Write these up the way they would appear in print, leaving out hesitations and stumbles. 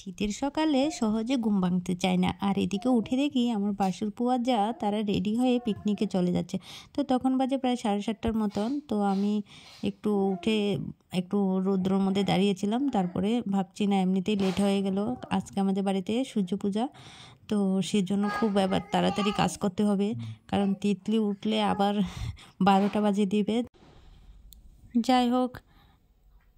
শীতের সকালে সহজে ঘুম ভাঙতে চায় না, আর এদিকে উঠে দেখি আমার বাসুর পুয়া যা তারা রেডি হয়ে পিকনিকে চলে যাচ্ছে। তো তখন বাজে প্রায় 7:30টার মতন। তো আমি একটু উঠে একটু রৌদ্রর মধ্যে দাঁড়িয়েছিলাম, তারপরে ভাবছি না এমনিতেই লেট হয়ে গেল, আজকে আমাদের বাড়িতে সূর্য পূজা। তো সেজন্য খুব এবার তাড়াতাড়ি কাজ করতে হবে, কারণ তিতলি উঠলে আবার 12টা বাজে দিবে। যাই হোক,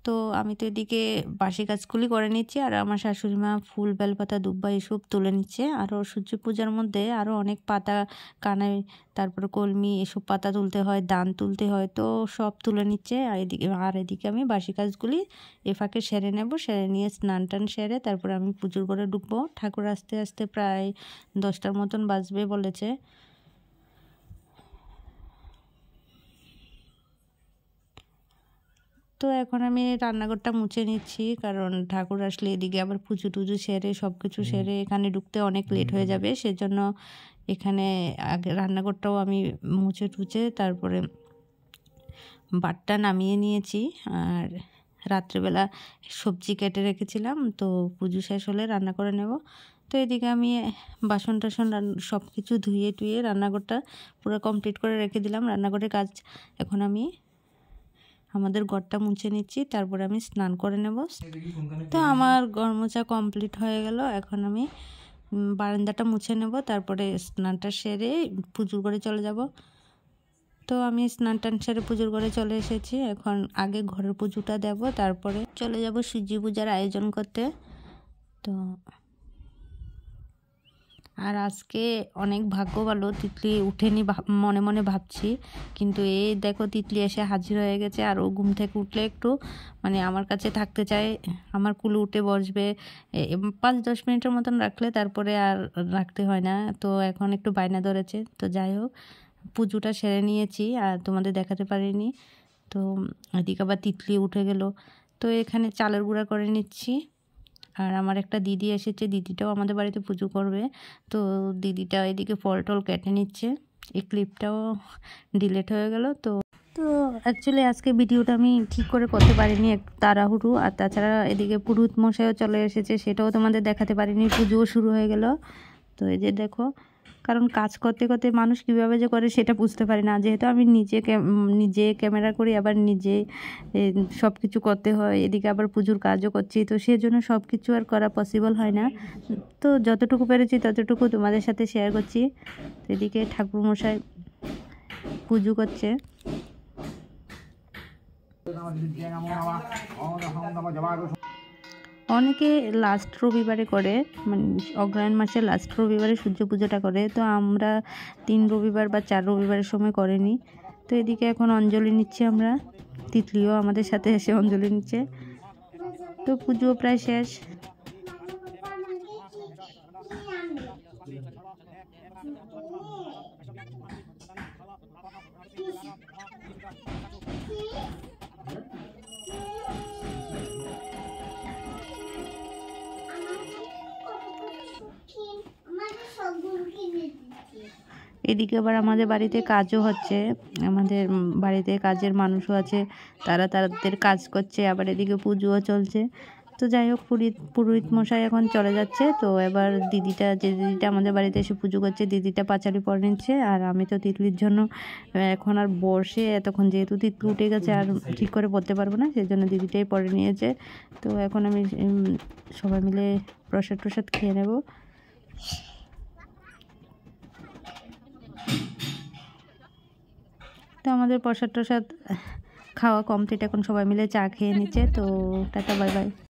তো আমি তো এদিকে বাসি কাজগুলি করে নিচ্ছি, আর আমার শাশুড়ি মা ফুল বেলপাতা দুব্বা এসব তুলে নিচ্ছে। আরও সূর্য পূজার মধ্যে আরও অনেক পাতা, কানাই, তারপরে কলমি এসব পাতা তুলতে হয়, দান তুলতে হয়, তো সব তুলে নিচ্ছে। আর এদিকে আমি বাসি কাজগুলি ফাঁকে সেরে নেব, সেরে নিয়ে স্নান টান সেরে তারপরে আমি পুজোর ঘরে ঢুকবো। ঠাকুর আস্তে আস্তে প্রায় 10টার মতন বাজবে বলেছে। তো এখন আমি রান্নাঘরটা মুছে নিচ্ছি, কারণ ঠাকুর আসলে এদিকে আবার পুজো টুজো সেরে সব কিছু সেরে এখানে ঢুকতে অনেক লেট হয়ে যাবে। সেজন্য এখানে আগে রান্নাঘরটাও আমি মুছে টুছে তারপরে বাটটা নামিয়ে নিয়েছি। আর রাত্রেবেলা সবজি কেটে রেখেছিলাম, তো পুজো শেষ হলে রান্না করে নেব। তো এদিকে আমি বাসন টাসন সব কিছু ধুয়ে টুয়ে রান্নাঘরটা পুরো কমপ্লিট করে রেখে দিলাম। রান্নাঘরের কাজ এখন আমি আমাদের ঘরটা মুছে নিচ্ছি, তারপরে আমি স্নান করে নেব। তো আমার ঘর মোছা কমপ্লিট হয়ে গেল, এখন আমি বারান্দাটা মুছে নেব, তারপরে স্নানটা সেরে পুজোর ঘরে চলে যাব। তো আমি স্নান টান সেরে পুজোর ঘরে চলে এসেছি। এখন আগে ঘরের পুজোটা দেব, তারপরে চলে যাব সূর্য পূজার আয়োজন করতে। তো আর আজকে অনেক ভাগ্য ভালো, তিতলি উঠেনি মনে মনে ভাবছি, কিন্তু এই দেখো তিতলি এসে হাজির হয়ে গেছে। আর ও ঘুম থেকে উঠলে একটু মানে আমার কাছে থাকতে চায়, আমার কুলে উঠে বসবে। 5-10 মিনিটের মতন রাখলে তারপরে আর রাখতে হয় না। তো এখন একটু বায়না ধরেছে। তো যাই হোক, পুজোটা সেরে নিয়েছি আর তোমাদের দেখাতে পারিনি। তো এদিকে আবার তিতলি উঠে গেল। তো এখানে চালের গুঁড়া করে নিচ্ছি। আর আমার একটা দিদি এসেছে, দিদিটাও আমাদের বাড়িতে পুজো করবে। তো দিদিটা এদিকে ফল টল কেটে নিচ্ছে। এই ক্লিপটাও ডিলিট হয়ে গেল। তো অ্যাকচুয়ালি আজকে ভিডিওটা আমি ঠিক করে করতে পারিনি, একটু তাড়াহুড়ো। আর তাছাড়া এদিকে পুরোহিত মশাইও চলে এসেছে, সেটাও তোমাদের দেখাতে পারিনি। পুজোও শুরু হয়ে গেল। তো এই যে দেখো, কারণ কাজ করতে করতে মানুষ কীভাবে যে করে সেটা বুঝতে পারি না। যেহেতু আমি নিজে ক্যামেরা করি, আবার নিজে সব কিছু করতে হয়, এদিকে আবার পুজোর কাজও করছি, তো সেজন্য সব কিছু আর করা পসিবল হয় না। তো যতটুকু পেরেছি ততটুকু তোমাদের সাথে শেয়ার করছি। তো এদিকে ঠাকুরমশাই পুজো করছে। অনেকে লাস্ট রবিবারে করে, মানে অগ্রহায়ণ মাসের লাস্ট রবিবারে সূর্য পূজাটা করে। তো আমরা 3 রবিবার বা 4 রবিবারের সময় করেনি। তো এদিকে এখন অঞ্জলি নিচ্ছি আমরা, তিতলিও আমাদের সাথে এসে অঞ্জলি নিচ্ছে। তো পুজো প্রায় শেষ। এদিকে আবার আমাদের বাড়িতে কাজও হচ্ছে, আমাদের বাড়িতে কাজের মানুষও আছে, তারা তাদের কাজ করছে, আবার এদিকে পুজোও চলছে। তো যাই হোক, পুরোহিত মশাই এখন চলে যাচ্ছে। তো এবার দিদিটা আমাদের বাড়িতে এসে পুজো করছে, দিদিটা পাঁচালি পরে নিচ্ছে। আর আমি তো তিতলির জন্য এখন আর বসে এতক্ষণ, যেহেতু তিতলি উঠে গেছে আর ঠিক করে পড়তে পারবো না, সেই জন্য দিদিটাই পরে নিয়েছে। তো এখন আমি সবাই মিলে প্রসাদ খেয়ে নেব। তো আমাদের প্রসাদ খাওয়া কমপ্লিট, এখন সবাই মিলে চা খেয়ে নিচ্ছে। তো টাটা, বাই বাই।